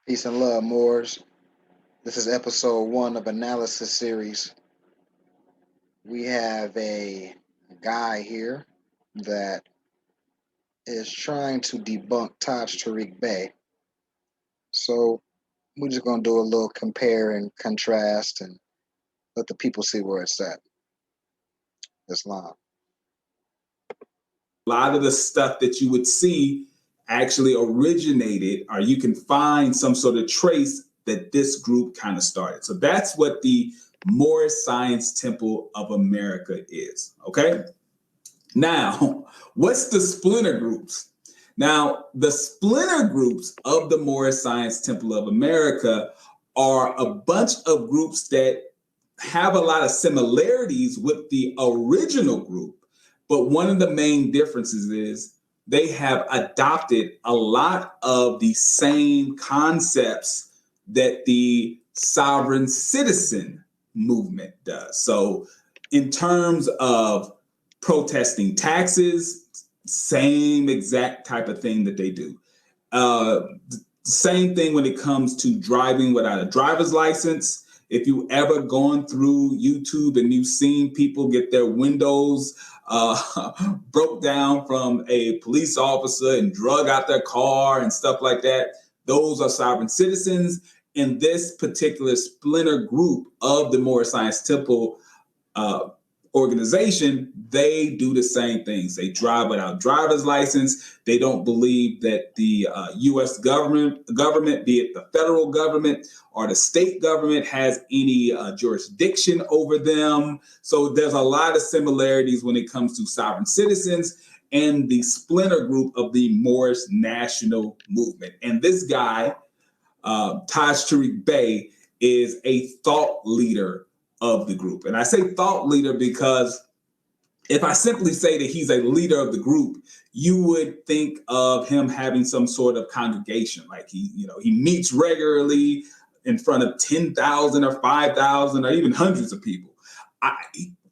Peace and love, Moors. This is episode one of Analysis Series. We have a guy here that is trying to debunk Taj Tariq Bey. So we're just going to do a little compare and contrast and let the people see where it's at. Islam. A lot of the stuff that you would see actually originated, or you can find some sort of trace that this group kind of started. So that's what the Moorish Science Temple of America is, okay? Now, what's the splinter groups? Now, the splinter groups of the Moorish Science Temple of America are a bunch of groups that have a lot of similarities with the original group, but one of the main differences is they have adopted a lot of the same concepts that the sovereign citizen movement does. So in terms of protesting taxes, same exact type of thing that they do. Same thing when it comes to driving without a driver's license. If you ever gone through YouTube and you've seen people get their windows broke down from a police officer and drug out their car and stuff like that, those are sovereign citizens. In this particular splinter group of the Moorish Science Temple organization, they do the same things. They drive without driver's license. They don't believe that the U.S. government, be it the federal government or the state government, has any jurisdiction over them. So there's a lot of similarities when it comes to sovereign citizens and the splinter group of the Moorish national movement. And this guy, Taj Tariq Bey, is a thought leader of the group. And I say thought leader because if I simply say that he's a leader of the group, you would think of him having some sort of congregation. Like he meets regularly in front of 10,000 or 5,000 or even hundreds of people.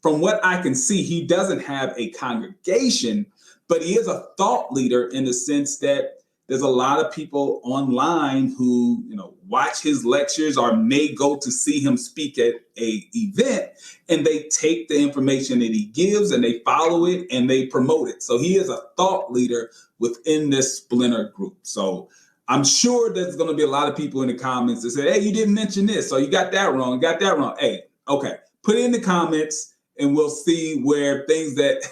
From what I can see, he doesn't have a congregation, but he is a thought leader in the sense that there's a lot of people online who, watch his lectures or may go to see him speak at a event, and they take the information that he gives and they follow it and they promote it. So he is a thought leader within this splinter group. So I'm sure there's going to be a lot of people in the comments that say, hey, you didn't mention this, so you got that wrong, Hey, okay, put it in the comments and we'll see where things that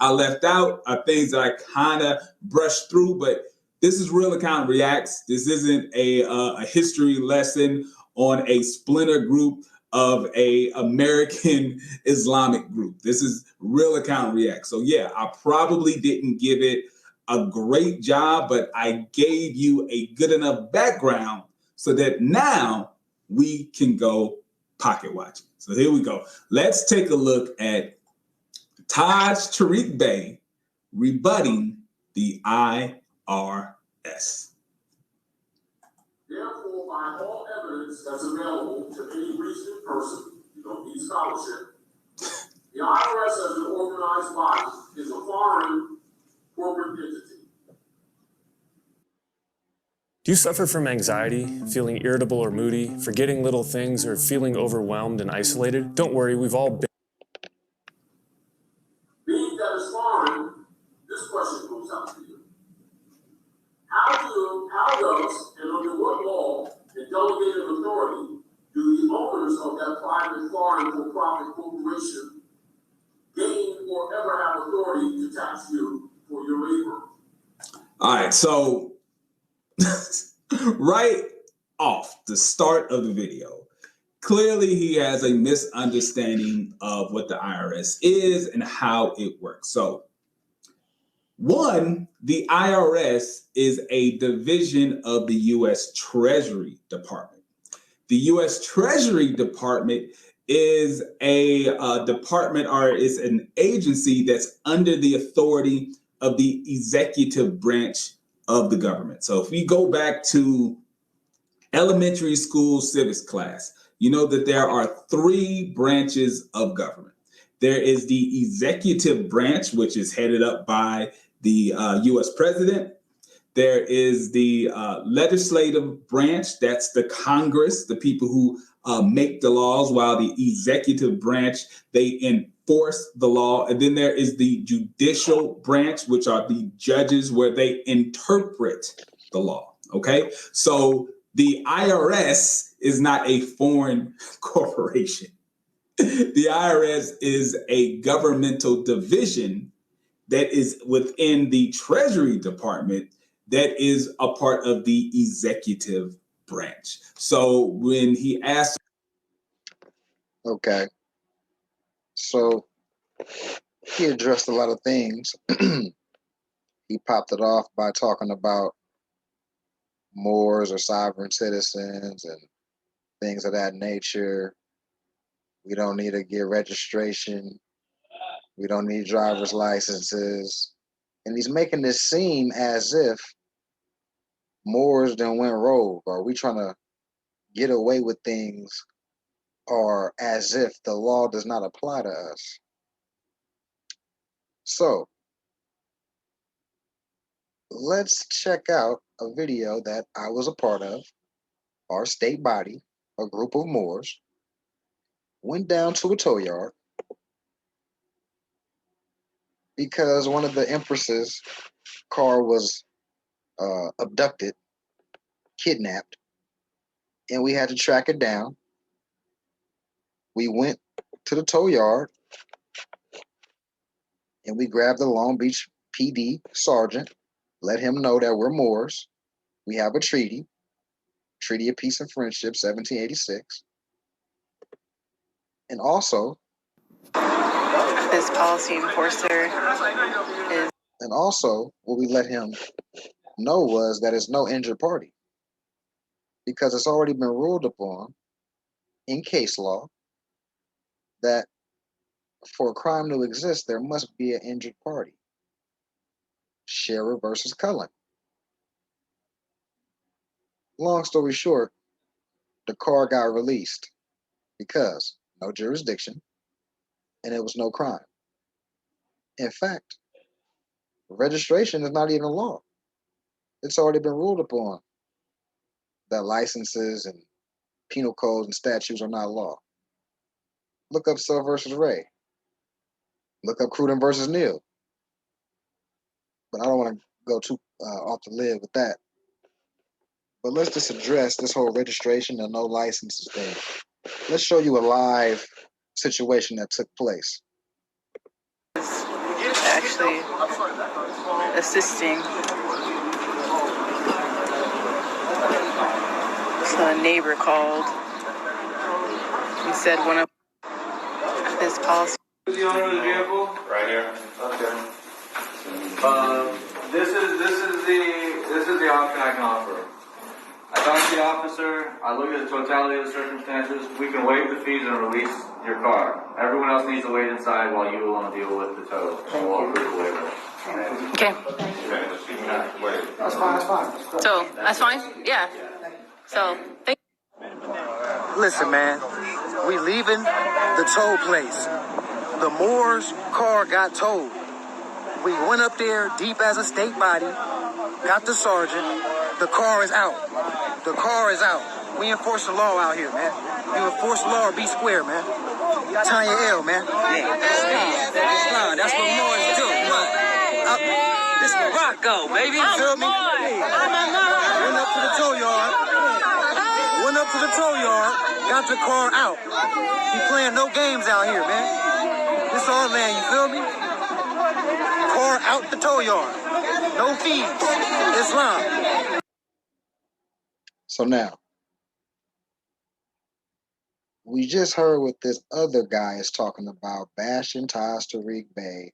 I left out are things that I kind of brushed through, but this is Real Account Reacts. This isn't a history lesson on a splinter group of a American Islamic group. This is Real Account Reacts. So yeah, I probably didn't give it a great job, but I gave you a good enough background so that now we can go pocket watching. So here we go. Let's take a look at Taj Tariq Bey rebutting the IRS. Therefore, by all evidence that's available to any reasonable person, you don't need scholarship, the IRS as an organized body is a foreign corporate entity. Do you suffer from anxiety, feeling irritable or moody, forgetting little things, or feeling overwhelmed and isolated? Don't worry, we've all been. Being that is foreign, this question goes out to you. How does, and under what law and delegated authority do the owners of that private foreign for-profit corporation gain or ever have authority to tax you for your labor? All right, so right off the start of the video, clearly he has a misunderstanding of what the IRS is and how it works. So one, the IRS is a division of the U.S. Treasury Department. The U.S. Treasury Department is a department or is an agency that's under the authority of the executive branch of the government. So if we go back to elementary school civics class, you know that there are three branches of government. There is the executive branch, which is headed up by the U.S. president. There is the legislative branch, that's the Congress, the people who make the laws, while the executive branch, they enforce the law. And then there is the judicial branch, which are the judges, where they interpret the law. Okay, so the IRS is not a foreign corporation. The IRS is a governmental division that is within the Treasury Department that is a part of the executive branch. So when he asked, Okay. So he addressed a lot of things. He popped it off by talking about Moors or sovereign citizens and things of that nature. We don't need to get registration. We don't need driver's licenses. And he's making this seem as if Moors done went rogue, or we trying to get away with things, or as if the law does not apply to us. So let's check out a video that I was a part of. Our state body, a group of Moors, went down to a tow yard because one of the empresses' car was abducted, kidnapped, and we had to track it down. We went to the tow yard and we grabbed the Long Beach PD sergeant, let him know that we're Moors. We have a treaty of Peace and Friendship, 1786. And also, this policy enforcer is. And also, what we let him know was that it's no injured party, because it's already been ruled upon in case law that for a crime to exist, there must be an injured party. Scherer versus Cullen. Long story short, the car got released because no jurisdiction and it was no crime. In fact, registration is not even law. It's already been ruled upon that licenses and penal codes and statutes are not law. Look up Self versus Ray. Look up Cruden versus Neal. But I don't want to go too off the lid with that. But let's just address this whole registration and no licenses thing. Let's show you a live situation that took place. Actually assisting. So a neighbor called and said one of his policy. Who's the owner of the vehicle? Right here. Okay. This is the option I can offer. I talked to the officer. I looked at the totality of the circumstances. We can waive the fees and release your car. Everyone else needs to wait inside while you alone deal with the tow. And we'll approve the waiver. Okay. That's fine. So that's fine. Yeah. So thank. Listen, man, we leaving the tow place. The Moore's car got towed. We went up there deep as a state body, got the sergeant. The car is out. The car is out. We enforce the law out here, man. You enforce the law or be square, man. Tanya L, man. That's what Moore's do. This is Morocco, baby. You feel me? Went up to the tow yard. Got the car out. He playing no games out here, man. This our land, you feel me? Car out the tow yard. No fees. Islam. So now, we just heard what this other guy is talking about, bashing Taj Tariq Bey,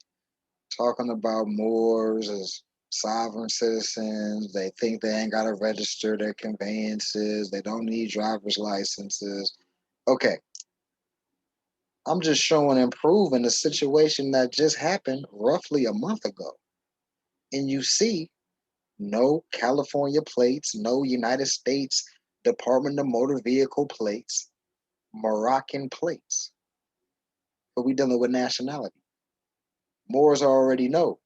talking about Moors as sovereign citizens. They think they ain't got to register their conveyances. They don't need driver's licenses. Okay. I'm just showing and proving the situation that just happened roughly a month ago. And you see no California plates, no United States Department of Motor Vehicle plates, Moroccan plates. But we dealing with nationality. Moors already know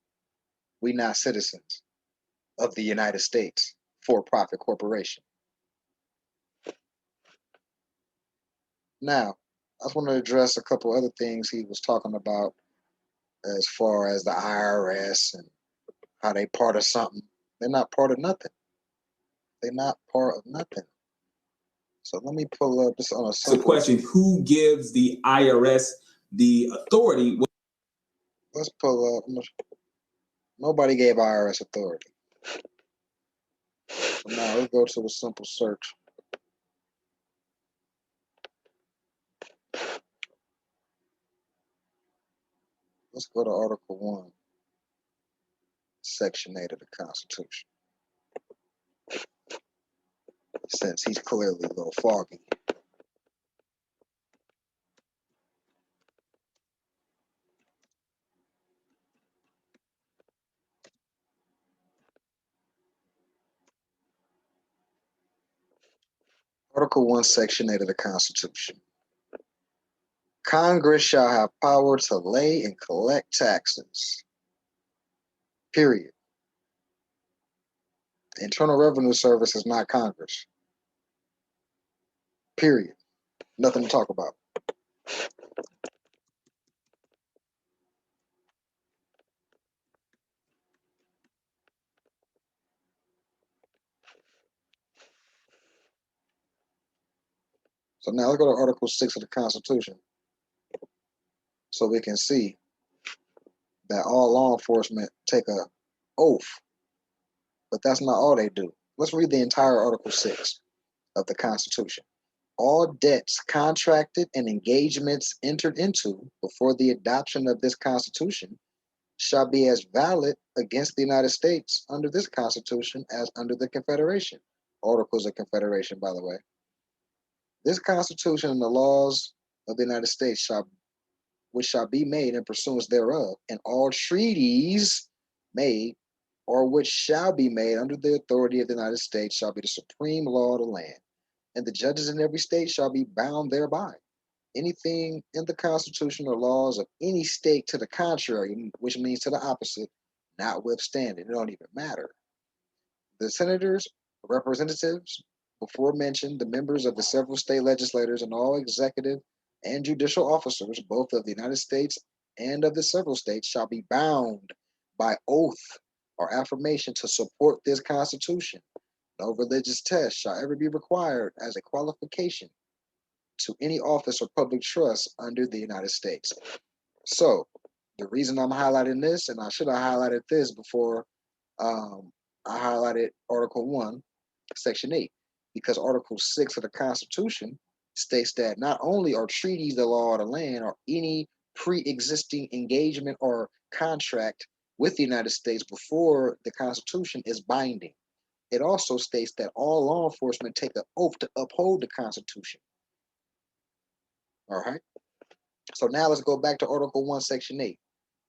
we not citizens. of the United States for-profit corporation. Now, I just want to address a couple other things he was talking about as far as the IRS and how they part of something. They're not part of nothing. They're not part of nothing. So let me pull up this on a It's a simple. question: who gives the IRS the authority? Let's pull up. Nobody gave IRS authority. So now let's go to a simple search. Let's go to Article 1, Section 8 of the Constitution. Since he's clearly a little foggy. Article 1, Section 8 of the Constitution. Congress shall have power to lay and collect taxes. Period. The Internal Revenue Service is not Congress. Period. Nothing to talk about. So now let's go to Article 6 of the Constitution so we can see that all law enforcement take a oath, but that's not all they do. Let's read the entire Article 6 of the Constitution. All debts contracted and engagements entered into before the adoption of this Constitution shall be as valid against the United States under this Constitution as under the Confederation. Articles of Confederation, by the way. This Constitution and the laws of the United States which shall be made in pursuance thereof, and all treaties made or which shall be made under the authority of the United States shall be the supreme law of the land, and the judges in every state shall be bound thereby. Anything in the Constitution or laws of any state to the contrary, which means to the opposite, notwithstanding, it don't even matter. The senators, representatives, before mentioned, the members of the several state legislators, and all executive and judicial officers, both of the United States and of the several states, shall be bound by oath or affirmation to support this Constitution. No religious test shall ever be required as a qualification to any office or public trust under the United States. So, the reason I'm highlighting this, and I should have highlighted this before I highlighted Article 1, Section 8, because Article 6 of the Constitution states that not only are treaties the law of the land or any pre-existing engagement or contract with the United States before the Constitution is binding. It also states that all law enforcement take an oath to uphold the Constitution. All right. So now let's go back to Article 1, Section 8.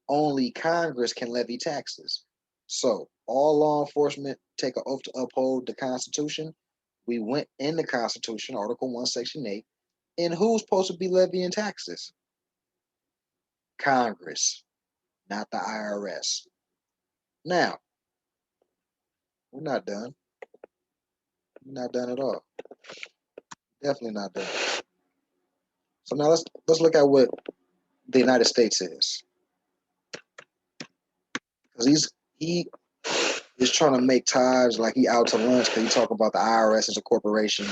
Only Congress can levy taxes. So all law enforcement take an oath to uphold the Constitution. We went in the Constitution, Article 1, Section 8. And who's supposed to be levying taxes? Congress, not the IRS. Now, we're not done. We're not done at all. Definitely not done. So now let's look at what the United States is. Because he is trying to make ties like he out to lunch because he talking about the IRS as a corporation.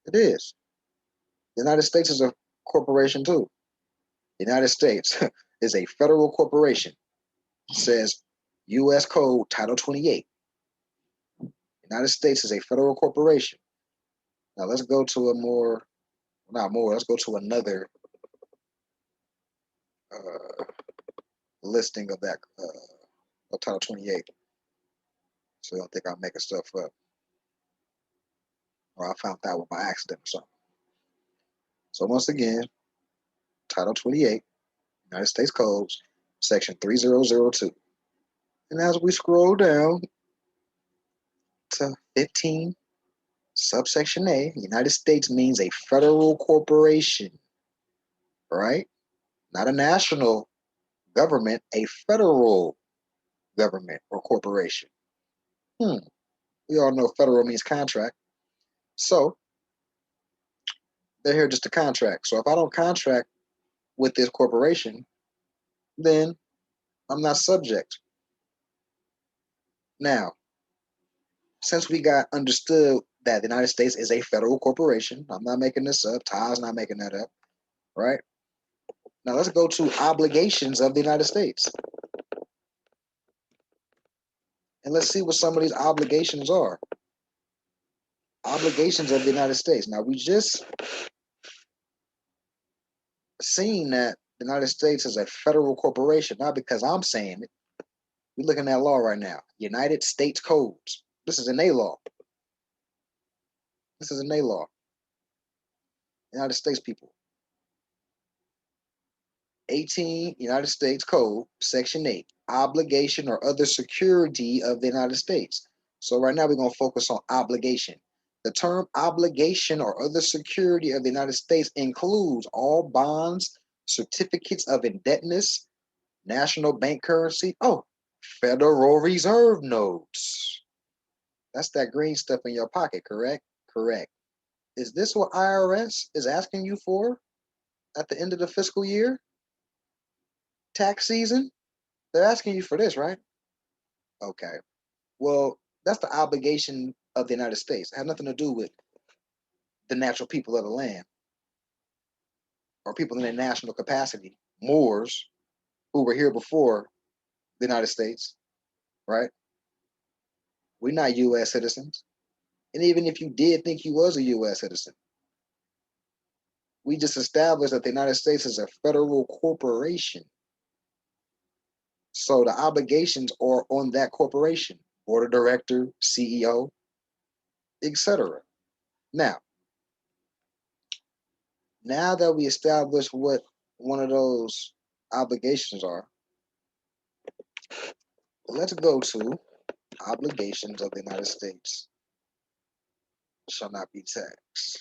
It is. The United States is a corporation too. The United States is a federal corporation. It says U.S. Code Title 28. The United States is a federal corporation. Now let's go to let's go to another listing of that of Title 28. So I don't think I'm making stuff up. Or I found that one by accident or something. So once again, Title 28, United States Codes, Section 3002. And as we scroll down to 15, subsection A, United States means a federal corporation, right? Not a national government, a federal government or corporation. We all know federal means contract. So they're here just to contract. So if I don't contract with this corporation, then I'm not subject. Now, since we got understood that the United States is a federal corporation, I'm not making this up, Ty's not making that up, right? Now let's go to obligations of the United States. And let's see what some of these obligations are. Obligations of the United States. Now we just seen that the United States is a federal corporation, not because I'm saying it. We're looking at law right now. United States codes. This is an A law. This is an A law. United States people. 18 United States Code, Section 8, obligation or other security of the United States. So right now we're going to focus on obligation. The term obligation or other security of the United States includes all bonds, certificates of indebtedness, national bank currency, Federal Reserve notes. That's that green stuff in your pocket, correct? Correct. Is this what IRS is asking you for at the end of the fiscal year? Tax season? They're asking you for this, right? Okay. Well, that's the obligation of the United States. It has nothing to do with the natural people of the land or people in their national capacity, Moors who were here before the United States, right? We're not U.S. citizens. And even if you did think you was a U.S. citizen, we just established that the United States is a federal corporation. So the obligations are on that corporation, board of director, CEO, etc. Now that we established what one of those obligations are, let's go to obligations of the United States shall not be taxed.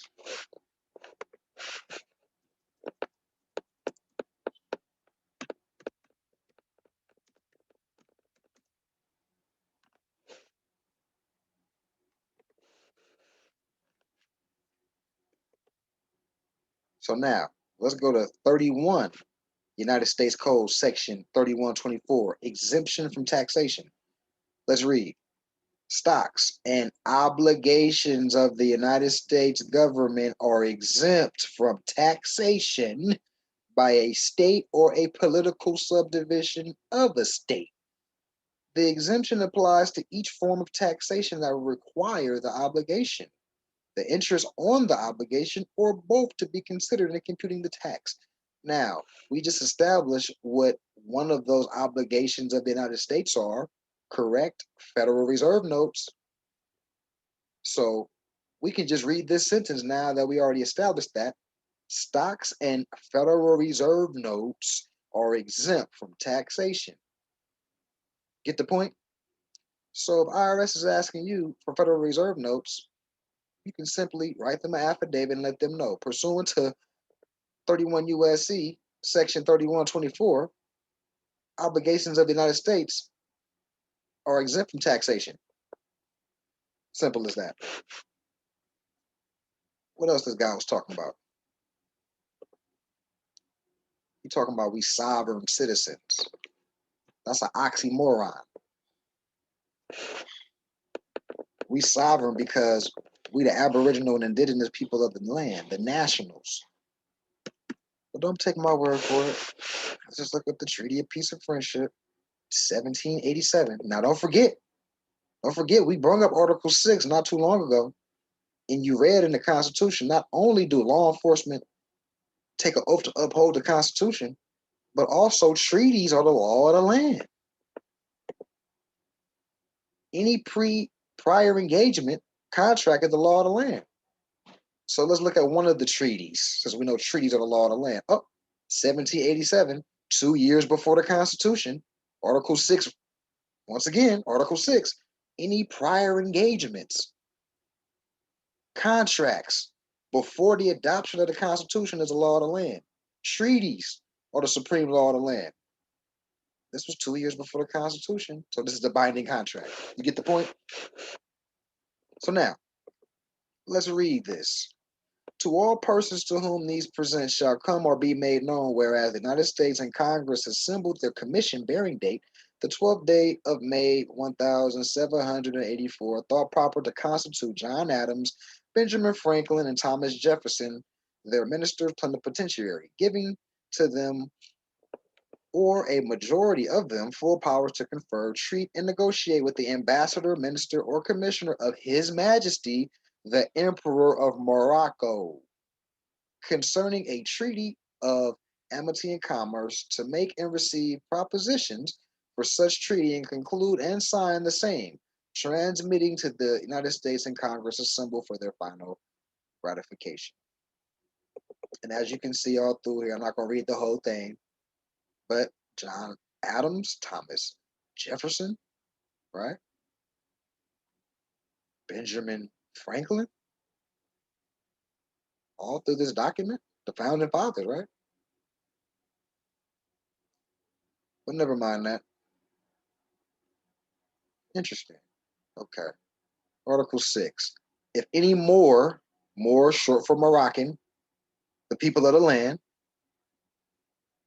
So now let's go to 31 United States Code section 3124, exemption from taxation. Let's read. Stocks and obligations of the United States government are exempt from taxation by a state or a political subdivision of a state. The exemption applies to each form of taxation that require the obligation, the interest on the obligation, or both to be considered in computing the tax. Now, we just established what one of those obligations of the United States are, correct? Federal Reserve notes. So we can just read this sentence now that we already established that. Stocks and Federal Reserve notes are exempt from taxation. Get the point? So if IRS is asking you for Federal Reserve notes, you can simply write them an affidavit and let them know. Pursuant to 31 U.S.C. Section 3124, obligations of the United States are exempt from taxation. Simple as that. What else this guy was talking about? He's talking about we sovereign citizens. That's an oxymoron. We sovereign because we the Aboriginal and Indigenous people of the land, the nationals. But don't take my word for it. Let's just look at the Treaty of Peace and Friendship, 1787. Now don't forget, we brought up Article 6 not too long ago. And you read in the Constitution, not only do law enforcement take an oath to uphold the Constitution, but also treaties are the law of the land. Any prior engagement contract is the law of the land. So let's look at one of the treaties, since we know treaties are the law of the land. 1787, 2 years before the Constitution, Article 6, once again, Article 6, any prior engagements, contracts before the adoption of the Constitution is the law of the land. Treaties are the supreme law of the land. This was 2 years before the Constitution, so this is a binding contract. You get the point? So now, let's read this. To all persons to whom these presents shall come or be made known, whereas the United States and Congress assembled their commission bearing date the 12th day of May 1784, thought proper to constitute John Adams, Benjamin Franklin, and Thomas Jefferson their ministers plenipotentiary, giving to them or a majority of them full powers to confer, treat, and negotiate with the ambassador, minister, or commissioner of His Majesty the Emperor of Morocco concerning a treaty of amity and commerce, to make and receive propositions for such treaty and conclude and sign the same, transmitting to the United States and Congress assembled for their final ratification. And as you can see all through here, I'm not going to read the whole thing, but John Adams, Thomas Jefferson, right? Benjamin Franklin, all through this document, the founding fathers, right? But never mind that. Interesting. Okay. Article 6. If any more short for Moroccan, the people of the land,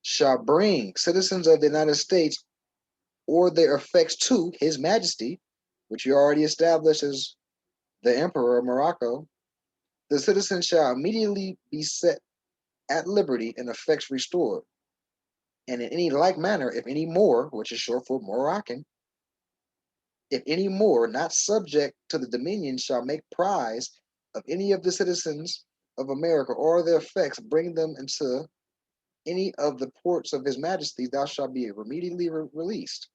shall bring citizens of the United States or their effects to His Majesty, which you already established as the Emperor of Morocco, the citizen shall immediately be set at liberty and effects restored. And in any like manner, if any more, which is short for Moroccan, if any more not subject to the dominion shall make prize of any of the citizens of America or their effects, bring them into any of the ports of His Majesty, thou shalt be immediately released,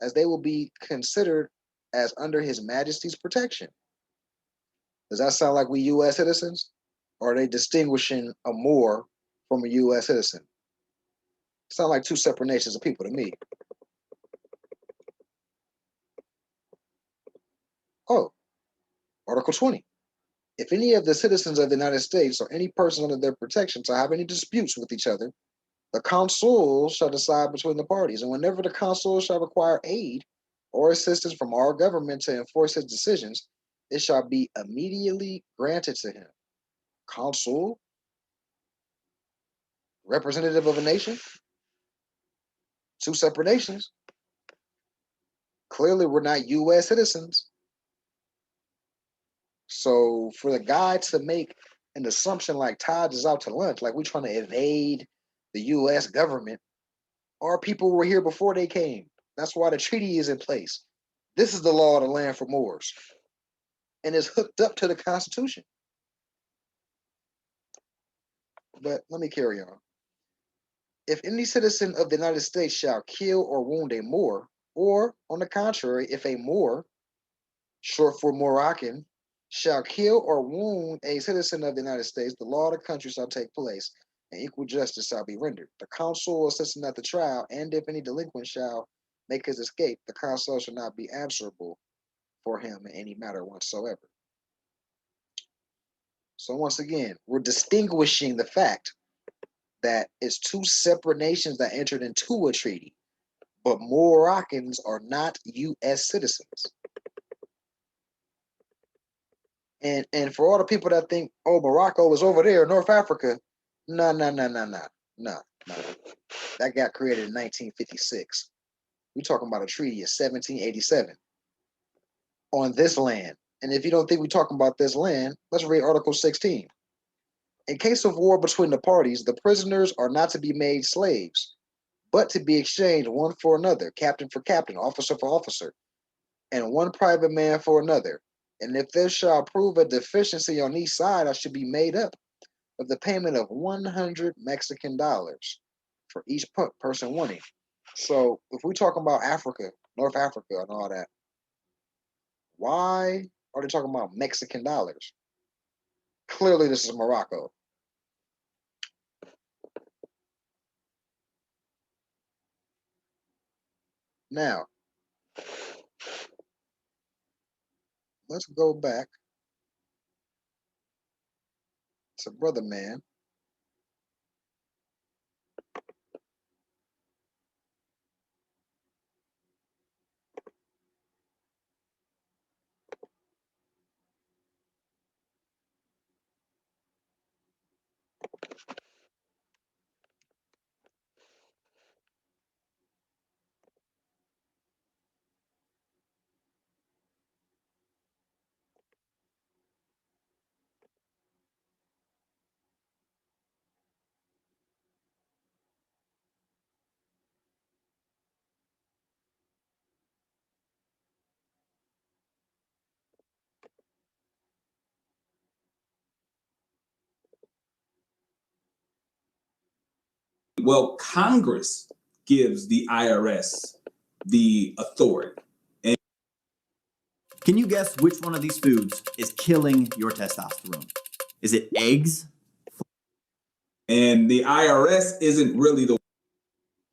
as they will be considered as under His Majesty's protection. Does that sound like we U.S. citizens? Or are they distinguishing a Moor from a U.S. citizen? Sound like two separate nations of people to me. Oh, Article 20. If any of the citizens of the United States or any person under their protection shall have any disputes with each other, the consul shall decide between the parties. And whenever the consul shall require aid or assistance from our government to enforce his decisions, it shall be immediately granted to him. Consul? Representative of a nation? Two separate nations. Clearly, we're not U.S. citizens. So for the guy to make an assumption like Taj is out to lunch, like we're trying to evade the U.S. government, our people were here before they came. That's why the treaty is in place. This is the law of the land for Moors. And it's hooked up to the Constitution. But let me carry on. If any citizen of the United States shall kill or wound a Moor, or on the contrary, if a Moor, short for Moroccan, shall kill or wound a citizen of the United States, the law of the country shall take place, and equal justice shall be rendered. The consul assisting at the trial, and if any delinquent shall make his escape, the consul shall not be answerable for him in any matter whatsoever. So once again, we're distinguishing the fact that it's two separate nations that entered into a treaty, but Moroccans are not U.S. citizens. And for all the people that think, oh, Morocco is over there, North Africa, no. That got created in 1956. We're talking about a treaty of 1787 on this land. And if you don't think we're talking about this land, let's read Article 16. In case of war between the parties, the prisoners are not to be made slaves, but to be exchanged one for another, captain for captain, officer for officer, and one private man for another. And if there shall prove a deficiency on each side, I should be made up of the payment of 100 Mexican dollars for each person wanting. So if we're talking about Africa, North Africa, and all that, why are they talking about Mexican dollars? Clearly, this is Morocco. Now, let's go back to Brother Man. Well, Congress gives the IRS the authority. Can you guess which one of these foods is killing your testosterone? Is it eggs? And the IRS isn't really the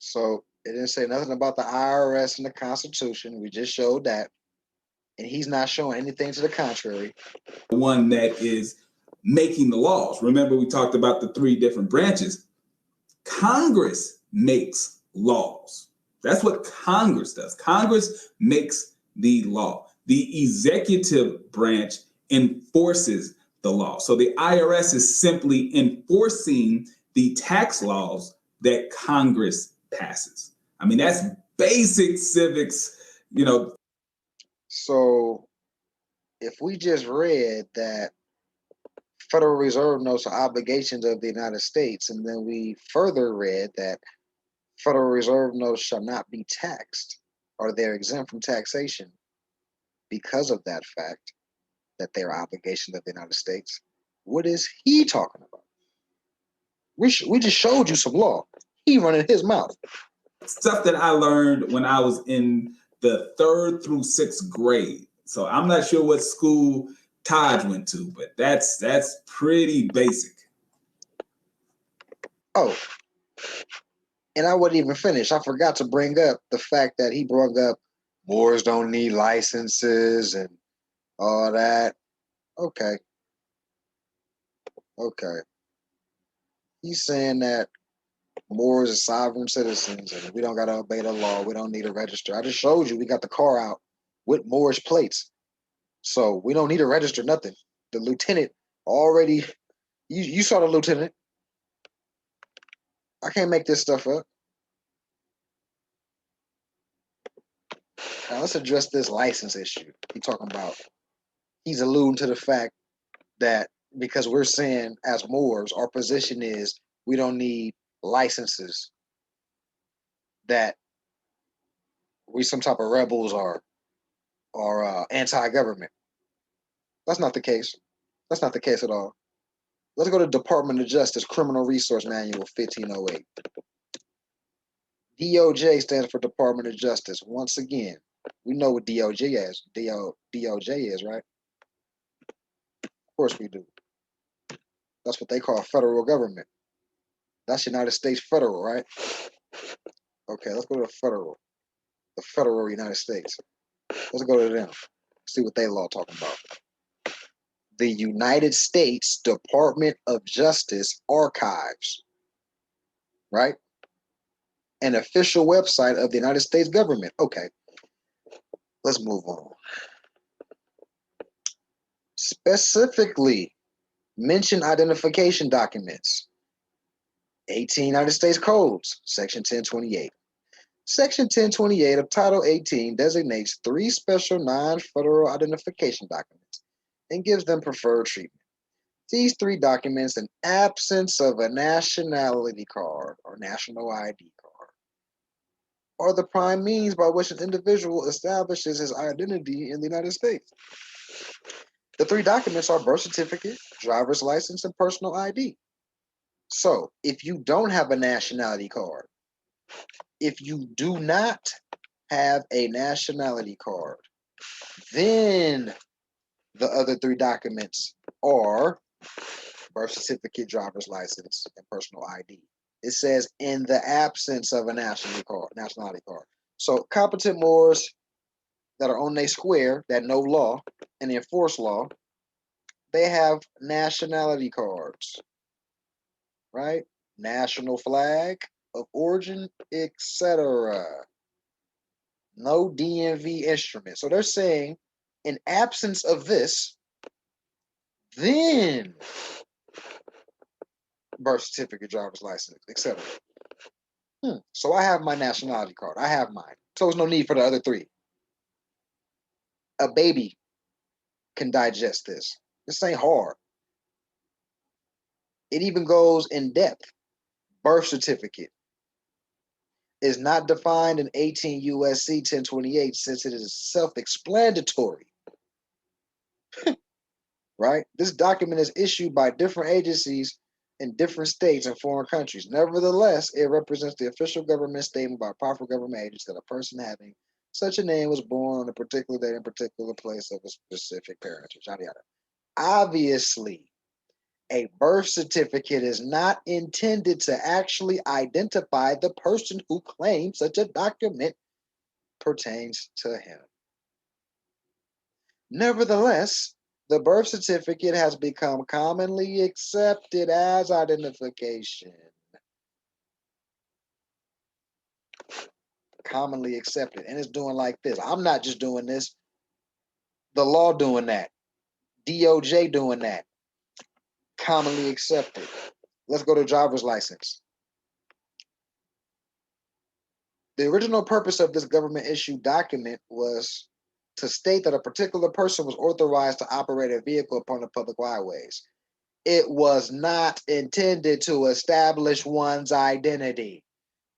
So it didn't say nothing about the IRS in the Constitution. We just showed that. And he's not showing anything to the contrary. one that is making the laws. Remember, we talked about the three different branches. Congress makes laws. That's what Congress does. Congress makes the law. The executive branch enforces the law. So the IRS is simply enforcing the tax laws that Congress passes. I mean, that's basic civics, you know. So if we just read that Federal Reserve notes are obligations of the United States, and then we further read that Federal Reserve notes shall not be taxed, or they're exempt from taxation because of that fact that they're obligations of the United States. What is he talking about? We just showed you some law. He running his mouth. Stuff that I learned when I was in the 3rd through 6th grade. So I'm not sure what school Taj went to, but that's pretty basic. Oh, and I wouldn't even finish. I forgot to bring up the fact that he brought up Moors don't need licenses and all that. Okay. He's saying that Moors are sovereign citizens and we don't got to obey the law. We don't need to register. I just showed you we got the car out with Moorish plates. So we don't need to register nothing. The lieutenant already, you saw the lieutenant. I can't make this stuff up. Now let's address this license issue. He's alluding to the fact that because we're saying as Moors, our position is we don't need licenses, that we some type of rebels or anti-government. That's not the case. That's not the case at all. Let's go to Department of Justice Criminal Resource Manual 1508. DOJ stands for Department of Justice. Once again, we know what DOJ is. DOJ is, right? Of course we do. That's what they call federal government. That's United States federal, right? Okay, let's go to the federal United States. Let's go to them. See what they law talking about. The United States Department of Justice Archives, right? An official website of the United States government. Okay, let's move on. Specifically, mention identification documents. 18 United States Codes, Section 1028. Section 1028 of Title 18 designates 3 special non-federal identification documents and gives them preferred treatment. These 3 documents, in absence of a nationality card or national ID card, are the prime means by which an individual establishes his identity in the United States. The 3 documents are birth certificate, driver's license, and personal ID. So, if you don't have a nationality card, if you do not have a nationality card, then the other 3 documents are birth certificate, driver's license, and personal ID. It says in the absence of a nationality card. So competent Moors that are on their square, that know law and enforce law, they have nationality cards, right? National flag of origin, etc. No DMV instrument. So they're saying in absence of this, then birth certificate, driver's license, etc. So I have my nationality card. I have mine. So there's no need for the other 3. A baby can digest this. This ain't hard. It even goes in depth. Birth certificate is not defined in 18 USC 1028 since it is self-explanatory. Right? This document is issued by different agencies in different states and foreign countries. Nevertheless, it represents the official government statement by powerful government agents that a person having such a name was born on a particular date in a particular place of a specific parentage. Yada yada. Obviously, a birth certificate is not intended to actually identify the person who claims such a document pertains to him. Nevertheless, the birth certificate has become commonly accepted as identification. Commonly accepted. And it's doing like this. I'm not just doing this. The law doing that. DOJ doing that. Commonly accepted. Let's go to driver's license. The original purpose of this government issued document was to state that a particular person was authorized to operate a vehicle upon the public highways. It was not intended to establish one's identity.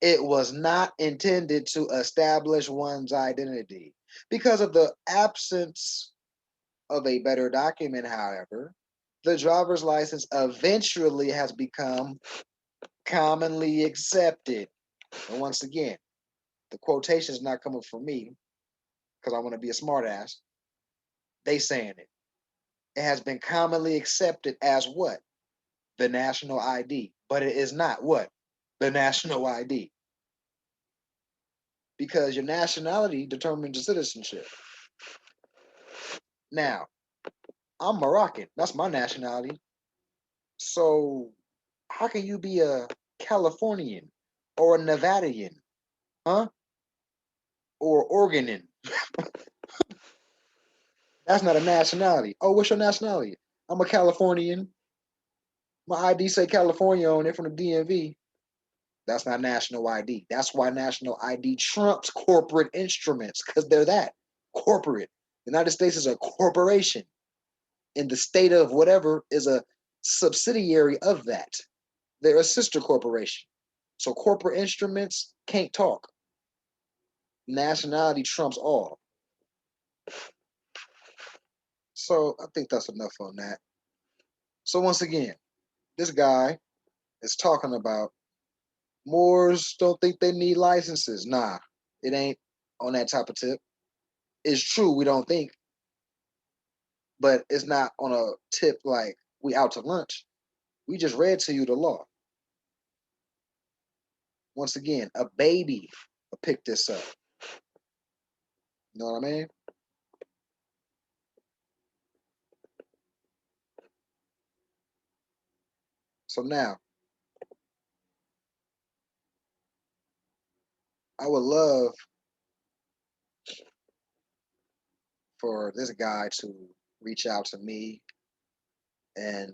It was not intended to establish one's identity. Because of the absence of a better document, however, the driver's license eventually has become commonly accepted. And once again, the quotation is not coming from me because I want to be a smartass. They saying it. It has been commonly accepted as what? The national ID. But it is not what? The national ID. Because your nationality determines your citizenship. Now, I'm Moroccan. That's my nationality. So how can you be a Californian or a Nevadian? Huh? Or Oregonan? That's not a nationality. Oh, what's your nationality? I'm a Californian. My ID say California on it from the DMV. That's not national ID. That's why national ID trumps corporate instruments, because they're that corporate. The United States is a corporation, and the state of whatever is a subsidiary of that. They're a sister corporation. So corporate instruments can't talk. Nationality trumps all. So I think that's enough on that. So once again, this guy is talking about Moors don't think they need licenses. Nah, it ain't on that type of tip. It's true, we don't think, but it's not on a tip like we out to lunch. We just read to you the law. Once again, a baby will pick this up. You know what I mean? So now, I would love for this guy to reach out to me and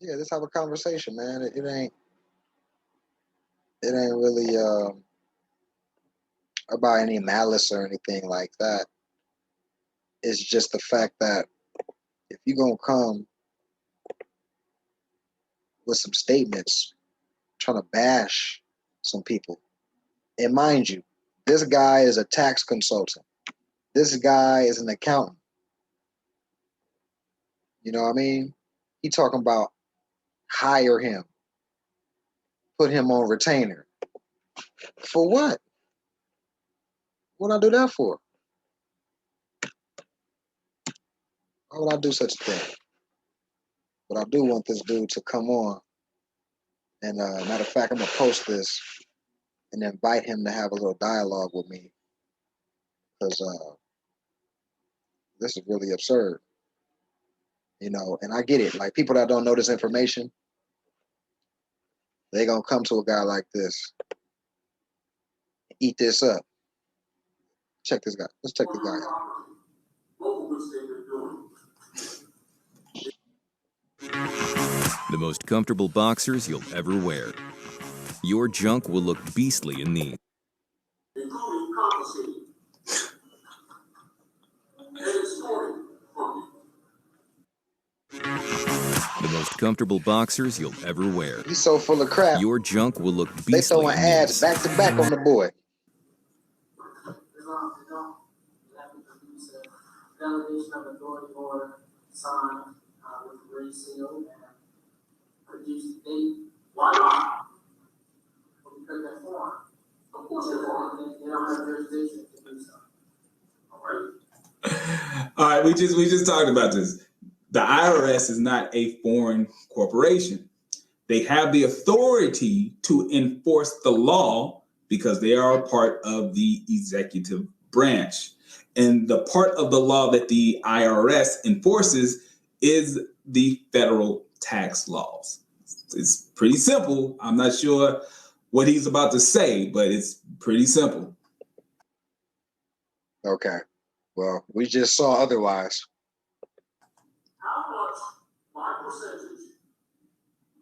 yeah, just have a conversation, man. It ain't really about any malice or anything like that. It's just the fact that if you're gonna come with some statements trying to bash some people, and mind you, this guy is a tax consultant. This guy is an accountant. You know what I mean? He talking about hire him, put him on retainer. For what? What would I do that for? Why would I do such a thing? But I do want this dude to come on. And matter of fact, I'm gonna post this and invite him to have a little dialogue with me because this is really absurd. You know, and I get it. Like people that don't know this information, they gonna come to a guy like this, eat this up. Check this guy. Let's check this guy out. The most comfortable boxers you'll ever wear. Your junk will look beastly in these. Including confiscated and extorted from you. The most comfortable boxers you'll ever wear. He's so full of crap. Your junk will look beastly. They throwing ads back to back on the boy. Delegation of authority order signed with the green seal, and Why not? Because they're foreign. Of course they're foreign. They don't have jurisdiction to do so. All right. All right, we just talked about this. The IRS is not a foreign corporation. They have the authority to enforce the law because they are a part of the executive branch. And the part of the law that the IRS enforces is the federal tax laws. It's pretty simple. I'm not sure what he's about to say, but it's pretty simple. Okay. Well, we just saw otherwise. How much my percentage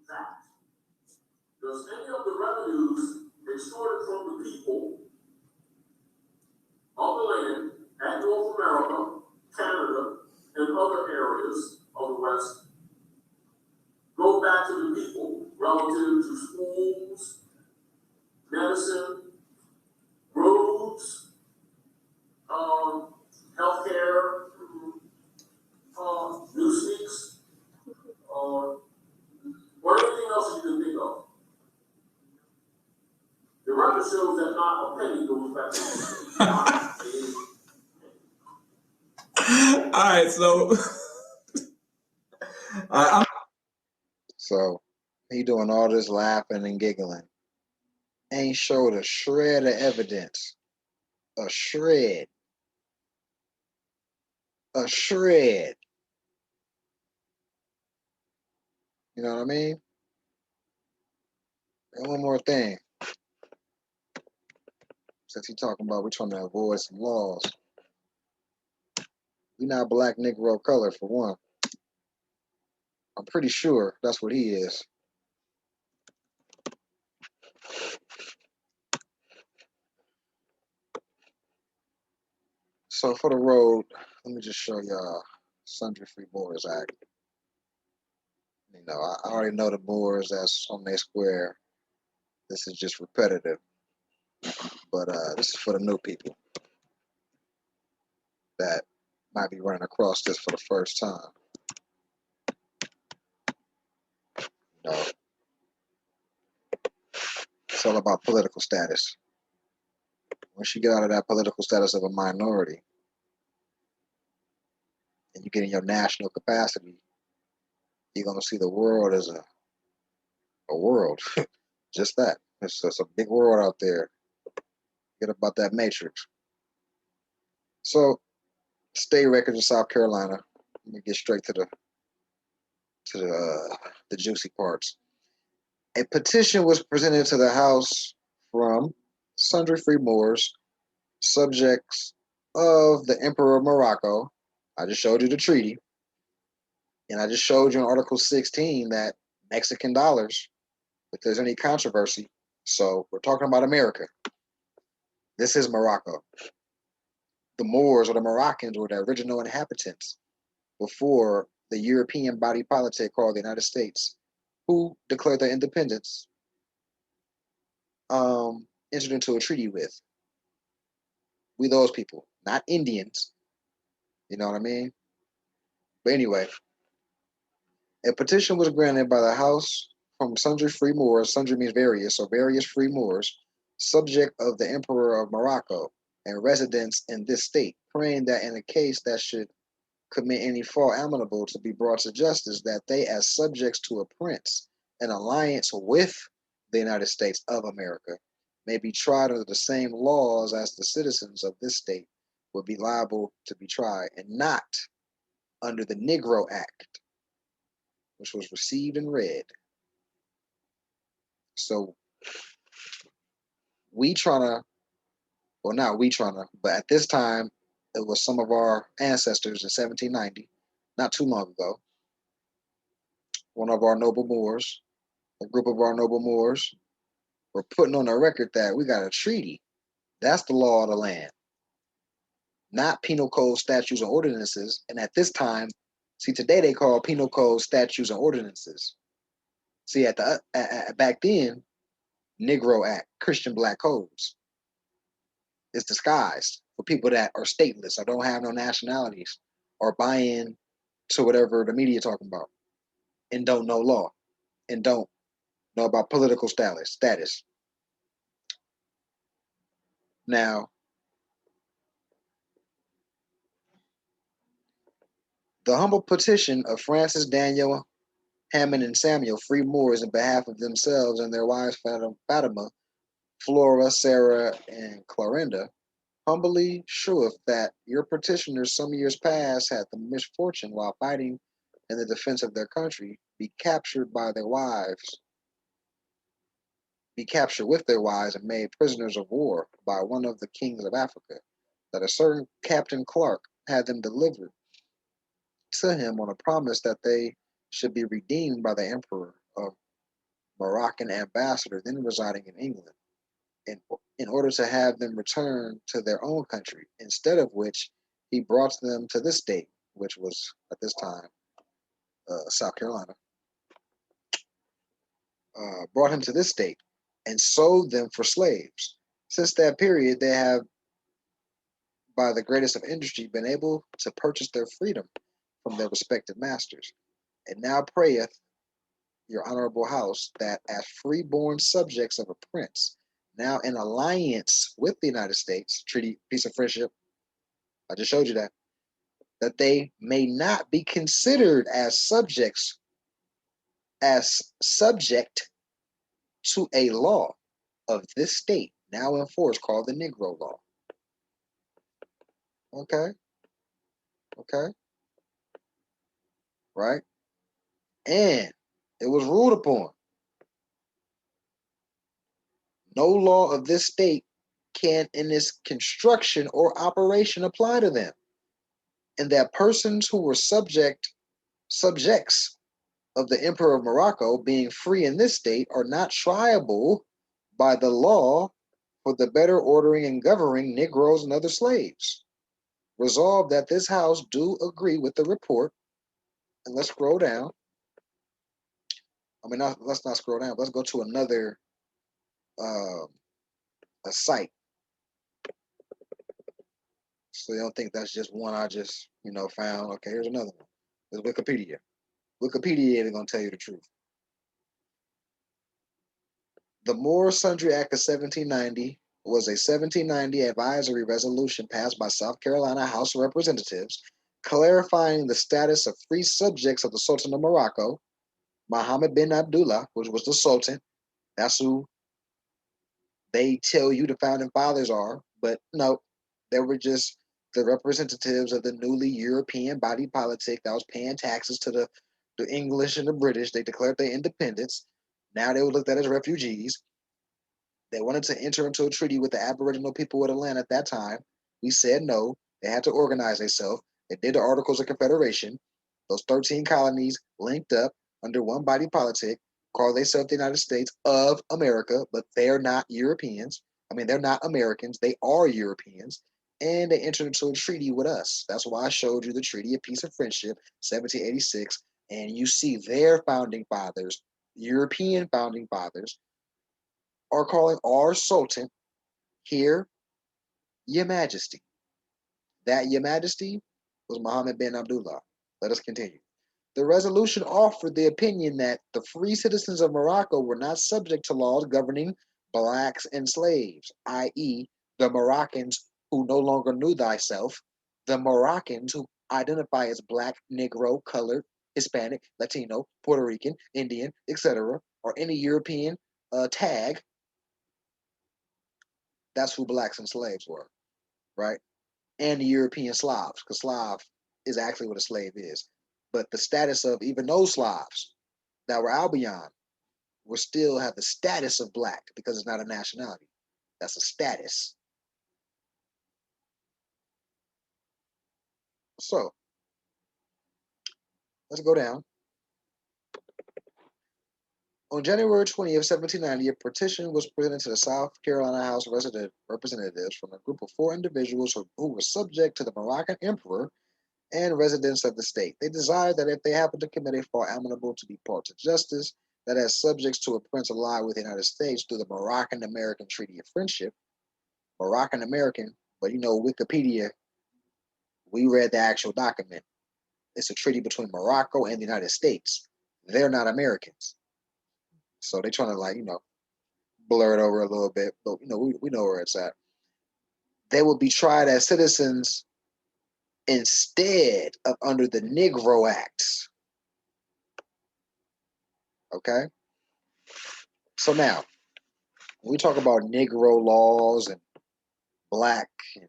that does any of the revenues extorted from the people of the land at North America, Canada, and other areas of the West go back to the people relative to schools, medicine, roads, healthcare, new sneaks, or anything else you can think of. The record shows that not a penny goes back to the state. All right, so So he doing all this laughing and giggling. Ain't showed a shred of evidence. A shred. A shred. You know what I mean? And one more thing. Since he talking about we're trying to avoid some laws. We not black, Negro, color for one. I'm pretty sure that's what he is. So for the road, let me just show y'all Sundry Free Moors Act. You know, I already know the Moors that's on their square. This is just repetitive. But this is for the new people that might be running across this for the first time. You know, it's all about political status. Once you get out of that political status of a minority and you get in your national capacity, you're going to see the world as a world. Just that. It's a big world out there. Get about that matrix. So, state records of South Carolina. Let me get straight to the juicy parts. A petition was presented to the House from sundry free Moors, subjects of the Emperor of Morocco. I just showed you the treaty. And I just showed you in Article 16 that Mexican dollars, if there's any controversy. So we're talking about America. This is Morocco. The Moors or the Moroccans were the original inhabitants before the European body politic called the United States, who declared their independence, entered into a treaty with. We those people, not Indians. You know what I mean? But anyway, a petition was granted by the House from sundry free Moors, sundry means various, so various free Moors, subject of the Emperor of Morocco and residents in this state, praying that in a case that should commit any fault amenable to be brought to justice, that they as subjects to a prince in alliance with the United States of America may be tried under the same laws as the citizens of this state would be liable to be tried, and not under the Negro Act, which was received and read. So not we trying to, but at this time, it was some of our ancestors in 1790, not too long ago. One of our noble Moors, a group of our noble Moors, were putting on a record that we got a treaty. That's the law of the land, not penal code statutes and ordinances. And at this time, see, today they call penal code statutes and ordinances. See, back then, Negro Act, Christian Black codes. It's disguised for people that are stateless or don't have no nationalities or buy in to whatever the media talking about and don't know law. and don't know about political status. Now, the humble petition of Francis Daniel Hammond and Samuel, free Moors, in behalf of themselves and their wives Fatima, Flora, Sarah, and Clorinda, humbly sheweth that your petitioners some years past had the misfortune, while fighting in the defense of their country, be captured with their wives and made prisoners of war by one of the kings of Africa, that a certain Captain Clark had them delivered to him on a promise that they should be redeemed by the emperor of Moroccan ambassador then residing in England, in order to have them return to their own country, instead of which he brought them to this state, which was at this time South Carolina, brought him to this state and sold them for slaves. Since that period, they have, by the greatest of industry, been able to purchase their freedom from their respective masters. And now prayeth your honorable house that, as freeborn subjects of a prince, now in alliance with the United States, treaty, peace of friendship, I just showed you that they may not be considered as subject to a law of this state now in force called the Negro Law. Okay, okay, right? And it was ruled upon no law of this state can in its construction or operation apply to them, and that persons who were subjects of the Emperor of Morocco, being free in this state, are not triable by the law for the better ordering and governing Negroes and other slaves. Resolved that this house do agree with the report, and let's scroll down. Let's not scroll down. Let's go to another a site, so you don't think that's just one I just found. Okay, here's another one. There's Wikipedia. Wikipedia ain't gonna tell you the truth. The Moore Sundry Act of 1790 was a 1790 advisory resolution passed by South Carolina House of Representatives clarifying the status of free subjects of the Sultan of Morocco, Mohammed bin Abdullah, which was the Sultan. That's who they tell you the founding fathers are, but no, they were just the representatives of the newly European body politic that was paying taxes to the English and the British. They declared their independence. Now they were looked at as refugees. They wanted to enter into a treaty with the Aboriginal people of the land at that time. We said no. They had to organize themselves. They did the Articles of Confederation. Those 13 colonies linked up under one body politic, call themselves the United States of America, but they're not Europeans. They're not Americans. They are Europeans. And they entered into a treaty with us. That's why I showed you the Treaty of Peace and Friendship, 1786. And you see their founding fathers, European founding fathers, are calling our Sultan here Your Majesty. That Your Majesty was Mohammed bin Abdullah. Let us continue. The resolution offered the opinion that the free citizens of Morocco were not subject to laws governing blacks and slaves, i.e., the Moroccans who no longer knew thyself, the Moroccans who identify as black, Negro, colored, Hispanic, Latino, Puerto Rican, Indian, etc., or any European tag. That's who blacks and slaves were, right? And the European Slavs, because Slav is actually what a slave is. But the status of even those Slavs that were Albion will still have the status of black because it's not a nationality. That's a status. So let's go down. On January 20th, 1790, a petition was presented to the South Carolina House of Representatives from a group of 4 individuals who were subject to the Moroccan emperor and residents of the state. They desired that if they happened to commit a fault amenable to be brought to justice, that as subjects to a prince allied with the United States through the Moroccan-American Treaty of Friendship, Moroccan-American, but Wikipedia, we read the actual document. It's a treaty between Morocco and the United States. They're not Americans. So they trying to like, blur it over a little bit, but we know where it's at. They will be tried as citizens instead of under the Negro Acts. Okay? So now, when we talk about Negro laws and black and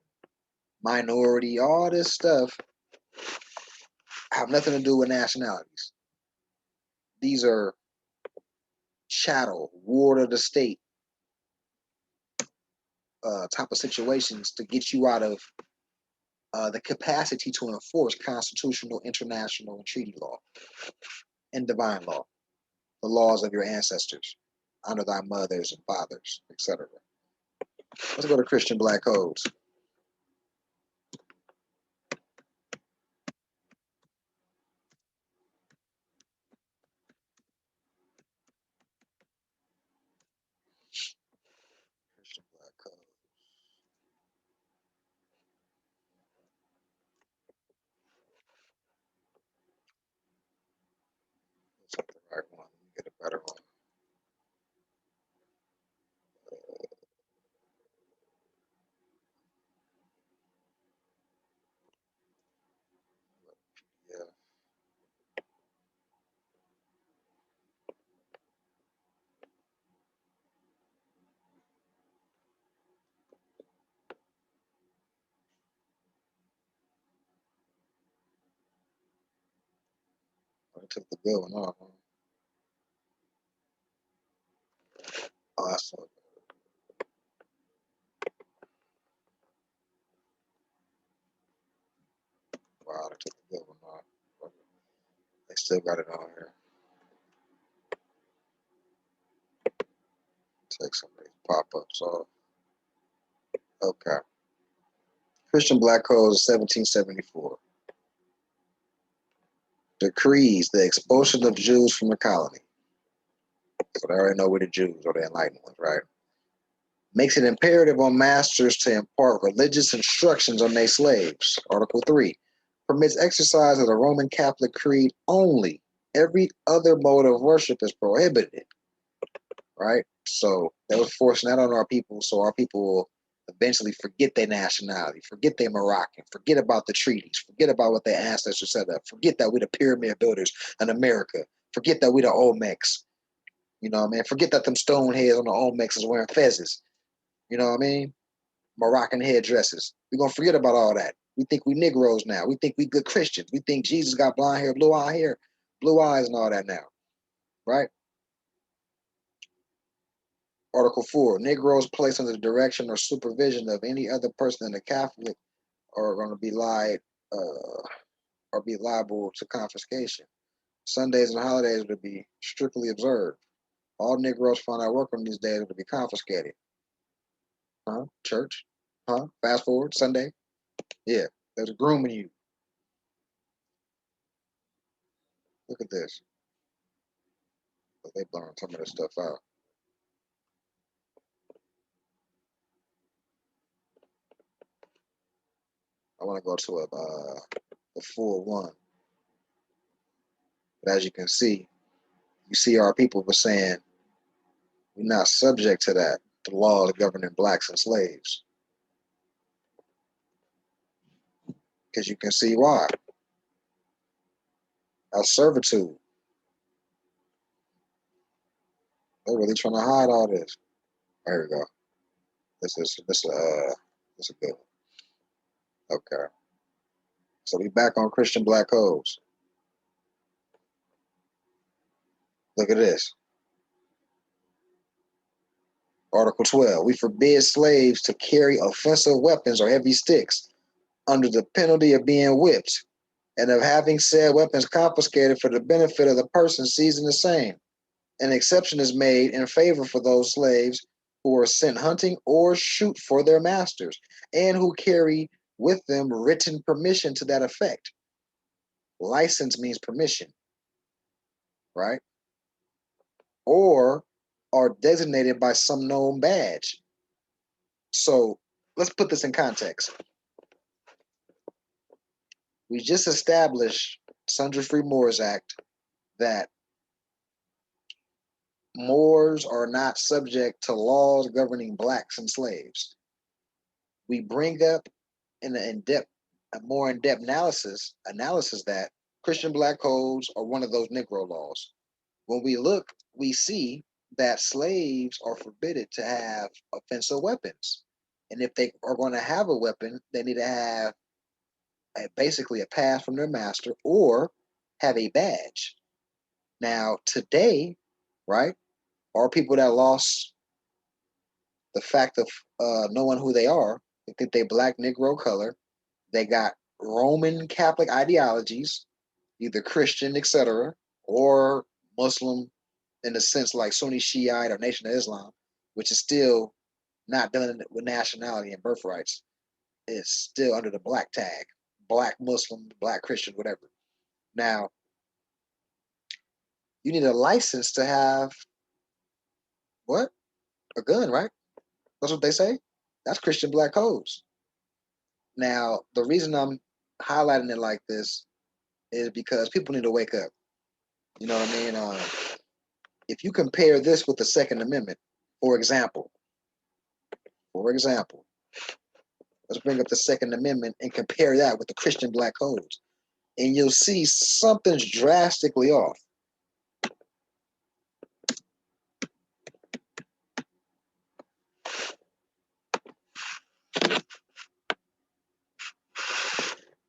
minority, all this stuff have nothing to do with nationalities. These are chattel, ward of the state type of situations to get you out of the capacity to enforce constitutional, international, and treaty law and divine law, the laws of your ancestors, honor thy mothers and fathers, etc. Let's go to Christian Black codes. Christian Black code. Let's get the right one. Let me get a better one. Yeah. I took the good one off. Huh? Oh, that's so wow. I took the good one off. They still got it on here. Take some of these pop-ups off. Okay. Christian Black Code 1774. Decrees the expulsion of Jews from the colony. So they already know we're the Jews or the enlightened ones, right? Makes it imperative on masters to impart religious instructions on their slaves. Article 3. Permits exercise of the Roman Catholic Creed only. Every other mode of worship is prohibited. Right? So they was forcing that on our people, so our people will eventually forget their nationality, forget they're Moroccan, forget about the treaties, forget about what their ancestors set up, forget that we're the pyramid builders in America, forget that we're the Olmecs. You know what I mean? Forget that them stone heads on the Olmecs is wearing fezzes. You know what I mean? Moroccan headdresses. We're gonna forget about all that. We think we Negroes now. We think we good Christians. We think Jesus got blonde hair, blue eyes, and all that now. Right? Article 4. Negroes placed under the direction or supervision of any other person in the Catholic are going to be or be liable to confiscation. Sundays and holidays are to be strictly observed. All Negroes found out work on these days are to be confiscated. Huh? Church? Huh? Fast forward, Sunday? Yeah, there's grooming you. Look at this. But they blowing some of this stuff out. I want to go to the full one. But as you see our people were saying, we're not subject to that, the laws governing blacks and slaves. Because you can see why. That's servitude. They're really trying to hide all this. There we go. This is a good one. Okay. So we back on Christian Black codes. Look at this. Article 12. We forbid slaves to carry offensive weapons or heavy sticks under the penalty of being whipped and of having said weapons confiscated for the benefit of the person seizing the same. An exception is made in favor for those slaves who are sent hunting or shoot for their masters and who carry with them written permission to that effect. License means permission, right? Or are designated by some known badge. So let's put this in context. We just established Sundry Free Moors Act that Moors are not subject to laws governing blacks and slaves. We bring up in a more in-depth analysis that Christian black codes are one of those Negro laws. When we look, we see that slaves are forbidden to have offensive weapons. And if they are going to have a weapon, they need to have basically a pass from their master or have a badge. Now, today, right, are people that lost the fact of knowing who they are. They think they black, Negro, color. They got Roman Catholic ideologies, either Christian, etc., or Muslim in the sense like Sunni Shiite or Nation of Islam, which is still not done with nationality and birthrights. It's still under the black tag, black Muslim, black Christian, whatever. Now, you need a license to have what? A gun, right? That's what they say. That's Christian black codes. Now, the reason I'm highlighting it like this is because people need to wake up. You know what I mean? If you compare this with the Second Amendment, for example, for example, let's bring up the Second Amendment and compare that with the Christian black codes, and you'll see something's drastically off.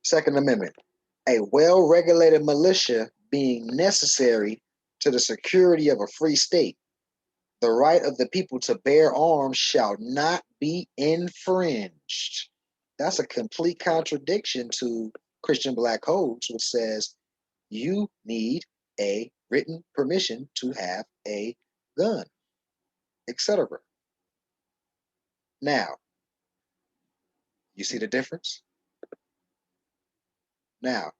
Second Amendment, a well-regulated militia being necessary to the security of a free state. The right of the people to bear arms shall not be infringed. That's a complete contradiction to Christian black codes, which says you need a written permission to have a gun, etc. Now, you see the difference? Now,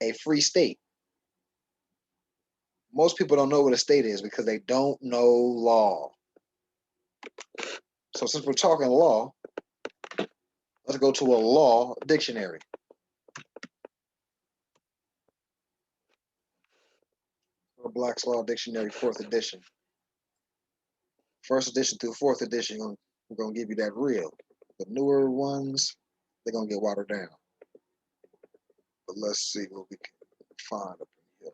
a free state. Most people don't know what a state is because they don't know law. So since we're talking law, let's go to a law dictionary. Black's Law Dictionary, 4th edition. First edition through 4th edition, we're going to give you that real. The newer ones, they're going to get watered down. But let's see what we can find up in here.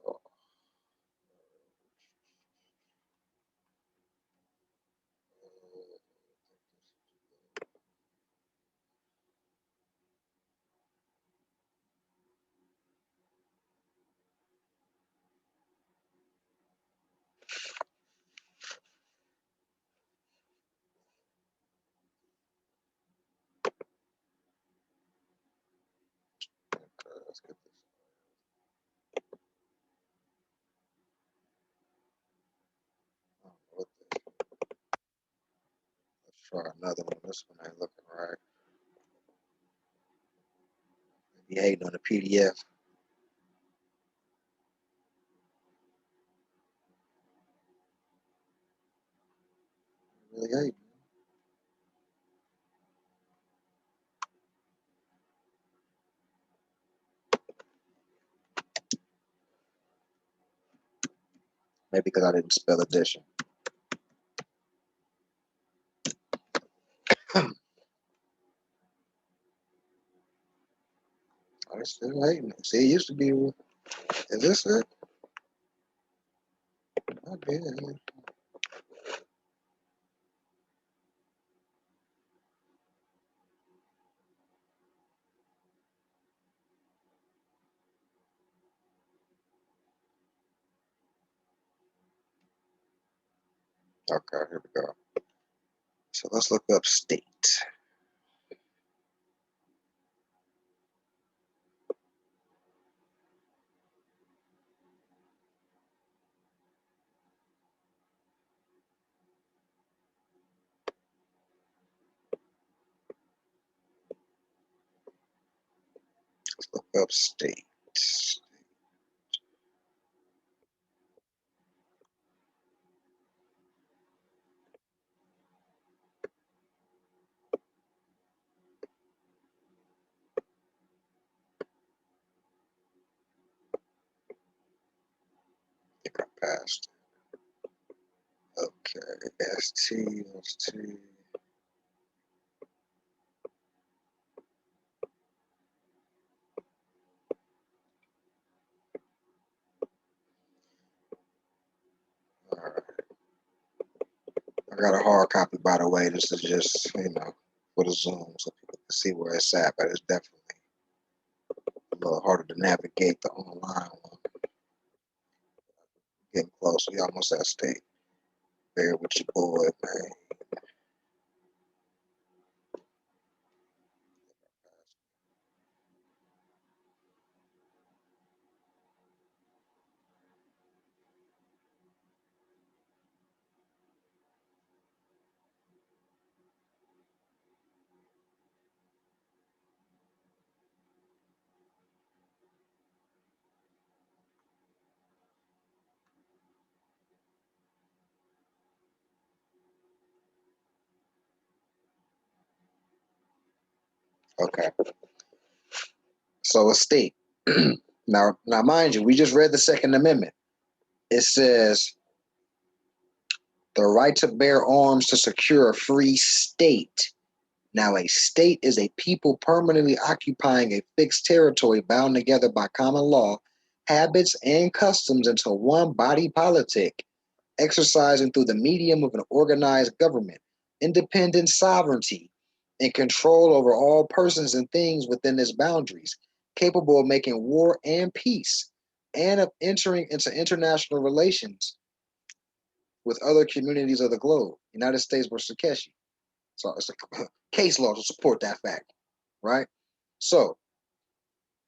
Okay, let's get this. Let's try another one. This one ain't looking right. Be hating on the PDF. Really hating. Maybe because I didn't spell addition. I still hating. See, it used to be. Is this it? Okay. Okay, here we go. So let's look up state. Let's look up state. I think I passed. Okay, ST. All right. I got a hard copy, by the way. This is just, for the Zoom so people can see where it's at, but it's definitely a little harder to navigate the online one. Getting close. We almost at state. Bear with your boy, man. Okay. So a state. Now, mind you, we just read the Second Amendment. It says the right to bear arms to secure a free state. Now, a state is a people permanently occupying a fixed territory bound together by common law, habits, and customs into one body politic, exercising through the medium of an organized government, independent sovereignty, and control over all persons and things within its boundaries, capable of making war and peace, and of entering into international relations with other communities of the globe. United States versus Keshi. So it's a case law to support that fact, right? So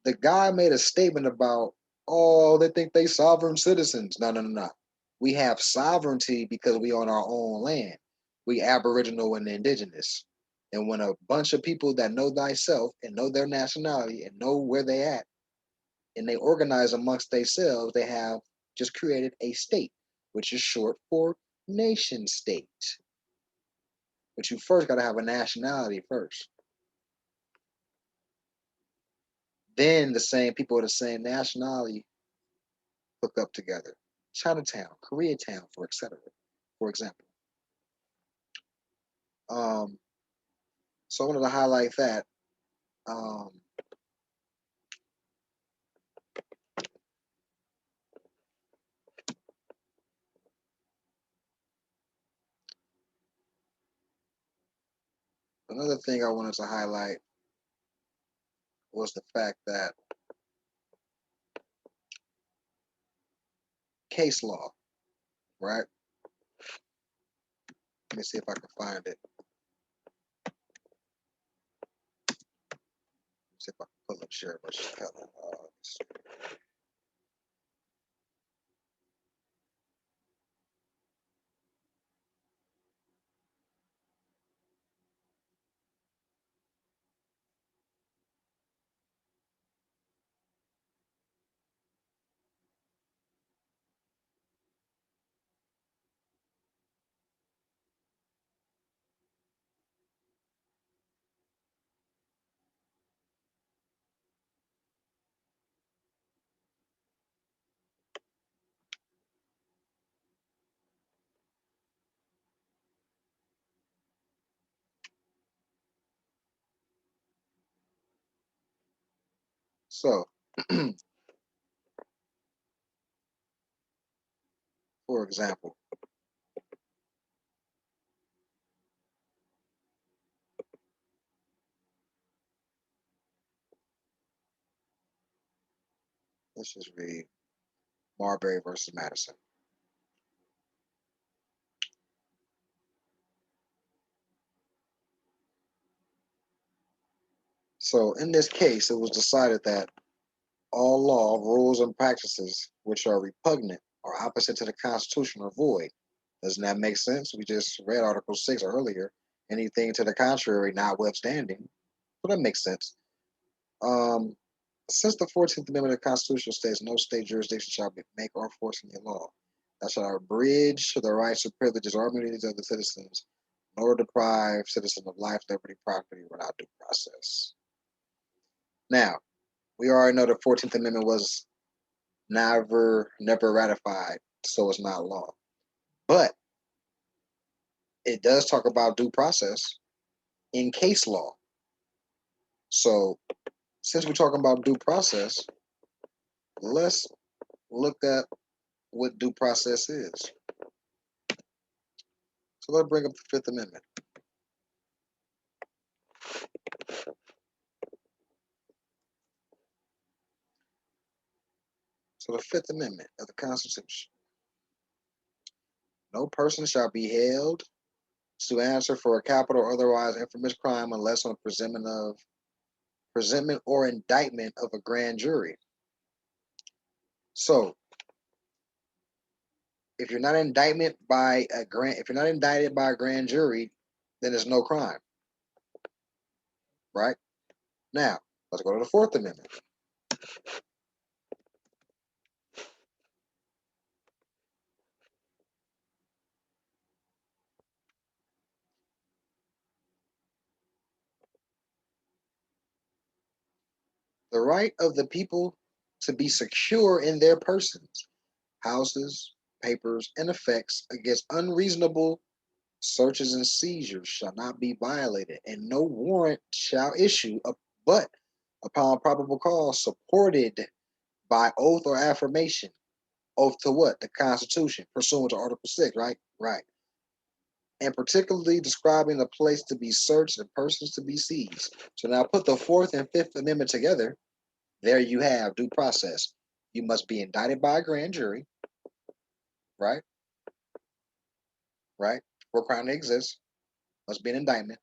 the guy made a statement about, oh, they think they sovereign citizens. No, no, no, no. We have sovereignty because we on our own land. We Aboriginal and indigenous. And when a bunch of people that know thyself and know their nationality and know where they at, and they organize amongst themselves, they have just created a state, which is short for nation state. But you first got to have a nationality first. Then the same people of the same nationality hook up together. Chinatown, Koreatown, for example. Um, so I wanted to highlight that. Um, Another thing I wanted to highlight was the fact that case law, right? Let me see if I can find it. See if I can pull up Sheriff versus Keller. So, for example, let's just read Marbury versus Madison. So, in this case, it was decided that all law, rules, and practices which are repugnant or opposite to the Constitution are void. Doesn't that make sense? We just read Article 6 earlier. Anything to the contrary, notwithstanding. So that makes sense. Um, since the 14th Amendment of the Constitution states no state jurisdiction shall make or enforce any law that shall abridge the rights or privileges or immunities of the citizens, nor deprive citizens of life, liberty, property without due process. Now, we already know the 14th Amendment was never ratified, so it's not law. But it does talk about due process in case law. So since we're talking about due process, let's look at what due process is. So let's bring up the Fifth Amendment. So the Fifth Amendment of the Constitution. No person shall be held to answer for a capital or otherwise infamous crime unless on presentment or indictment of a grand jury. So if you're not indicted by a grand jury, then there's no crime. Right? Now, let's go to the Fourth Amendment. The right of the people to be secure in their persons, houses, papers, and effects against unreasonable searches and seizures shall not be violated, and no warrant shall issue but upon probable cause supported by oath or affirmation. Oath to what? The Constitution, pursuant to Article 6, right? Right. And particularly describing the place to be searched and persons to be seized. So now put the Fourth and Fifth Amendment together. There you have due process. You must be indicted by a grand jury, right? Right? For a crime to exist, must be an indictment,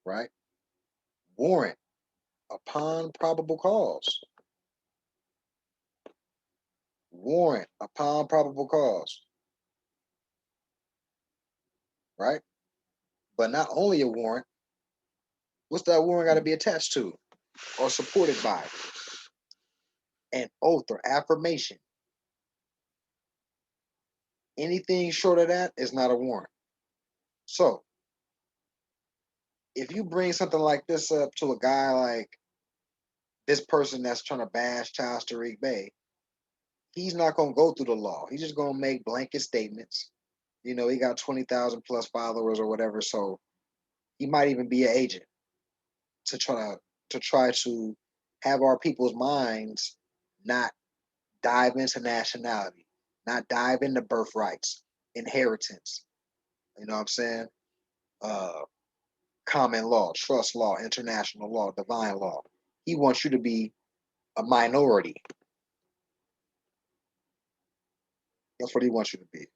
right? Warrant upon probable cause. Warrant upon probable cause, right? But not only a warrant, what's that warrant got to be attached to or supported by? An oath or affirmation. Anything short of that is not a warrant. So, if you bring something like this up to a guy like this person that's trying to bash Charles Tariq Bey, he's not going to go through the law. He's just going to make blanket statements. You know, he got 20,000 plus followers or whatever, so he might even be an agent to try to have our people's minds not dive into nationality, not dive into birthrights, inheritance. You know what I'm saying? Common law, trust law, international law, divine law. He wants you to be a minority. That's what he wants you to be.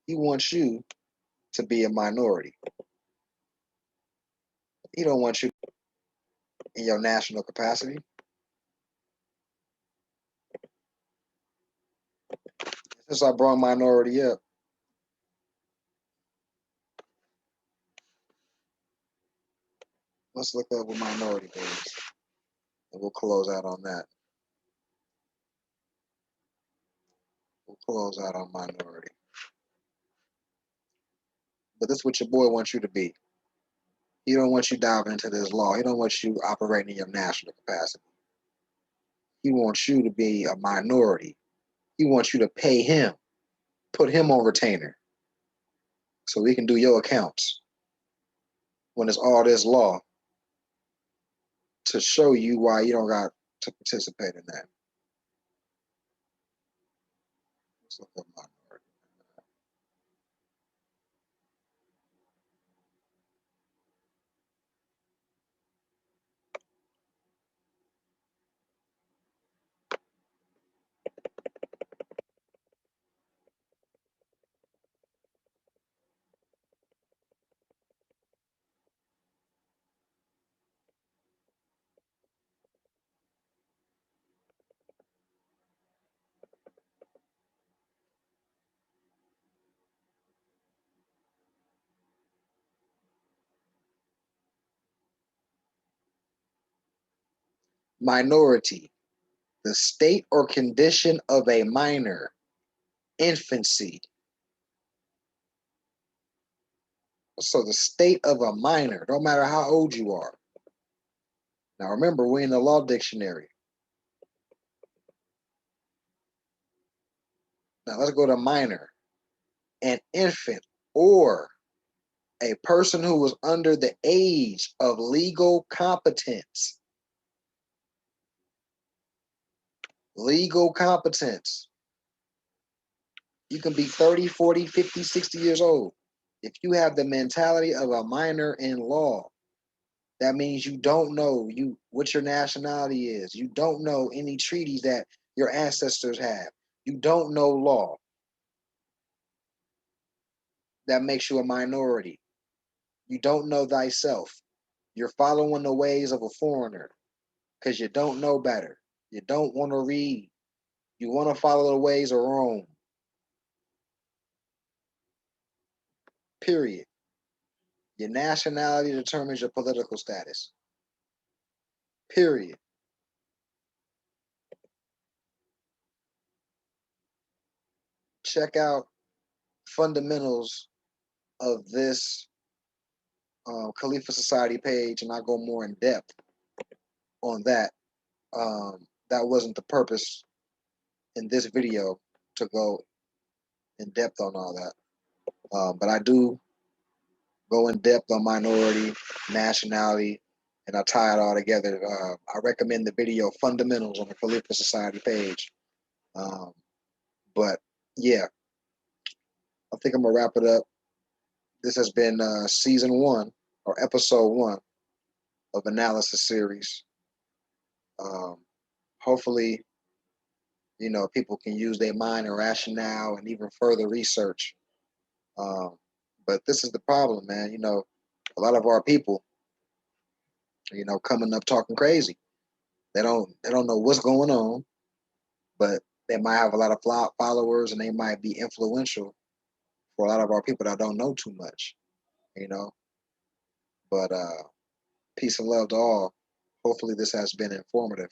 He wants you to be a minority. He don't want you in your national capacity. Since I brought minority up, let's look up what minority means, and we'll close out on that. We'll close out on minority. But this is what your boy wants you to be. He don't want you diving into this law. He don't want you operating in your national capacity. He wants you to be a minority. He wants you to pay him, put him on retainer, so he can do your accounts when it's all this law to show you why you don't got to participate in that. Let's look up minority. Minority, the state or condition of a minor, infancy. So the state of a minor, no matter how old you are. Now remember, we're in the law dictionary. Now let's go to minor. An infant or a person who was under the age of legal competence. Legal competence. You can be 30, 40, 50, 60 years old. If you have the mentality of a minor in law, that means you don't know what your nationality is. You don't know any treaties that your ancestors have. You don't know law. That makes you a minority. You don't know thyself. You're following the ways of a foreigner because you don't know better. You don't want to read. You want to follow the ways of Rome. Period. Your nationality determines your political status. Period. Check out fundamentals of this Khalifa Society page, and I'll go more in depth on that. That wasn't the purpose in this video to go in depth on all that. But I do go in depth on minority, nationality, and I tie it all together. I recommend the video Fundamentals on the Khalifa Society page. But yeah, I think I'm gonna wrap it up. This has been season 1 or episode 1 of Analysis Series. Hopefully, people can use their mind and rationale and even further research. But this is the problem, man. A lot of our people, coming up talking crazy. They don't know what's going on, but they might have a lot of followers and they might be influential for a lot of our people that don't know too much, you know. But peace and love to all. Hopefully this has been informative.